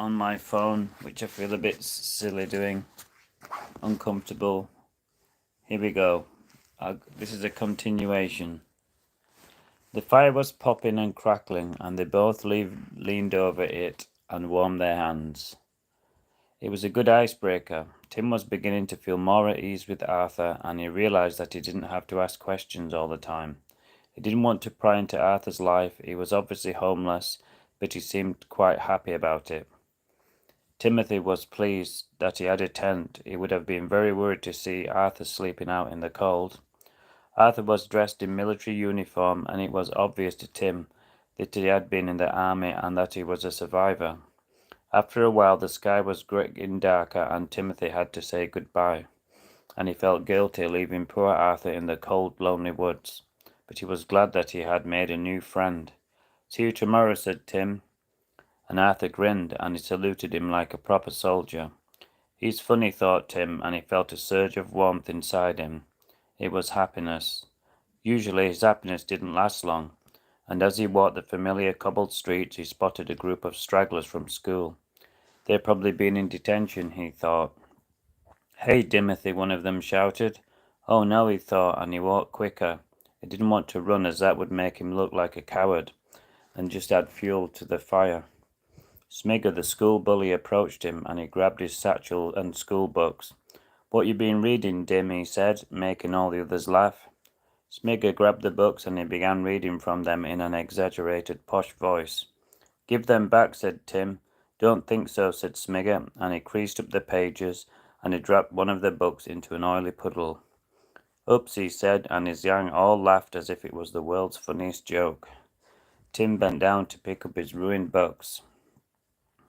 on my phone, which I feel a bit silly doing, uncomfortable. Here we go. This is a continuation. The fire was popping and crackling, and they both leaned over it and warmed their hands. It was a good icebreaker. Tim was beginning to feel more at ease with Arthur, and he realized that he didn't have to ask questions all the time. He didn't want to pry into Arthur's life. He was obviously homeless, but he seemed quite happy about it. Timothy was pleased that he had a tent. He would have been very worried to see Arthur sleeping out in the cold. Arthur was dressed in military uniform, and it was obvious to Tim that he had been in the army and that he was a survivor. After a while, the sky was getting darker, and Timothy had to say goodbye, and he felt guilty leaving poor Arthur in the cold, lonely woods. But he was glad that he had made a new friend. "See you tomorrow," said Tim, and Arthur grinned, and he saluted him like a proper soldier. He's funny, thought Tim, and he felt a surge of warmth inside him. It was happiness. Usually his happiness didn't last long, and as he walked the familiar cobbled streets, he spotted a group of stragglers from school. They'd probably been in detention, he thought. "Hey, Timothy," one of them shouted. Oh no, he thought, and he walked quicker. He didn't want to run, as that would make him look like a coward, and just add fuel to the fire. Smigger, the school bully, approached him, and he grabbed his satchel and school books. "What you been reading, Dim?" he said, making all the others laugh. Smigger grabbed the books, and he began reading from them in an exaggerated posh voice. "Give them back," said Tim. "Don't think so," said Smigger, and he creased up the pages, and he dropped one of the books into an oily puddle. "Oops," he said, and his gang all laughed as if it was the world's funniest joke. Tim bent down to pick up his ruined books,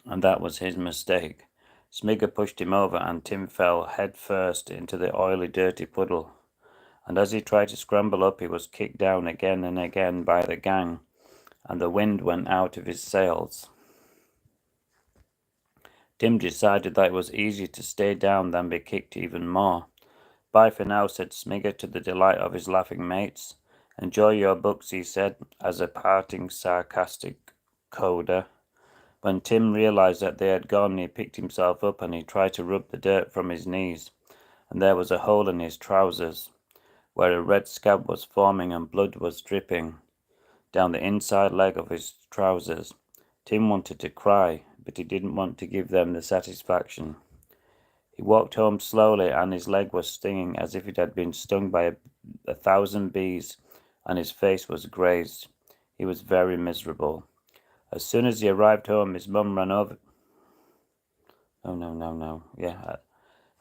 and that was his mistake. Smigger pushed him over, and Tim fell head first into the oily, dirty puddle. And as he tried to scramble up, he was kicked down again and again by the gang, and the wind went out of his sails. Tim decided that it was easier to stay down than be kicked even more. "Bye for now," said Smigger, to the delight of his laughing mates. "Enjoy your books," he said, as a parting sarcastic coda. When Tim realized that they had gone, he picked himself up and he tried to rub the dirt from his knees, and there was a hole in his trousers, where a red scab was forming and blood was dripping down the inside leg of his trousers. Tim wanted to cry, but he didn't want to give them the satisfaction. He walked home slowly, and his leg was stinging as if it had been stung by 1,000 bees, and his face was grazed. He was very miserable. As soon as he arrived home, his mum ran over...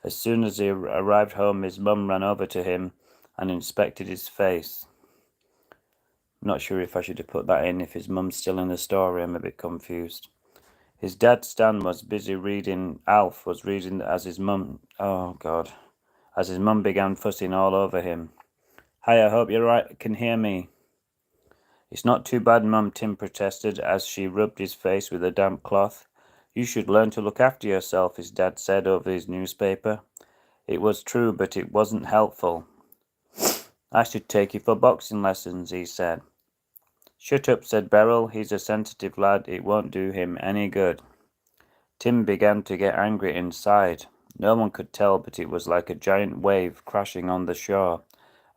As soon as he arrived home, his mum ran over to him and inspected his face. I'm not sure if I should have put that in. If his mum's still in the story, I'm a bit confused. His dad, Stan, was busy reading. Alf was reading as his mum... Oh, God. As his mum began fussing all over him. "Hi, I hope you can hear me." "It's not too bad, Mum," Tim protested as she rubbed his face with a damp cloth. "You should learn to look after yourself," his dad said over his newspaper. It was true, but it wasn't helpful. "I should take you for boxing lessons," he said. "Shut up," said Beryl. "He's a sensitive lad. It won't do him any good." Tim began to get angry inside. No one could tell, but it was like a giant wave crashing on the shore.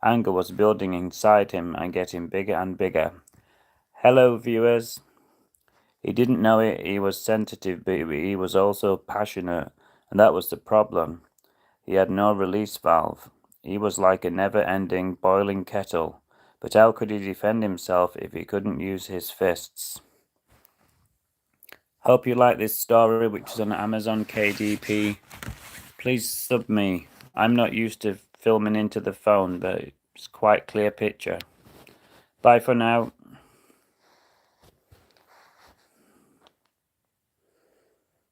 Anger was building inside him and getting bigger and bigger. Hello, viewers. He didn't know it. He was sensitive, but he was also passionate, and that was the problem. He had no release valve. He was like a never-ending boiling kettle. But how could he defend himself if he couldn't use his fists? Hope you like this story, which is on Amazon KDP. Please sub me. I'm not used to filming into the phone, but it's quite clear picture. Bye for now.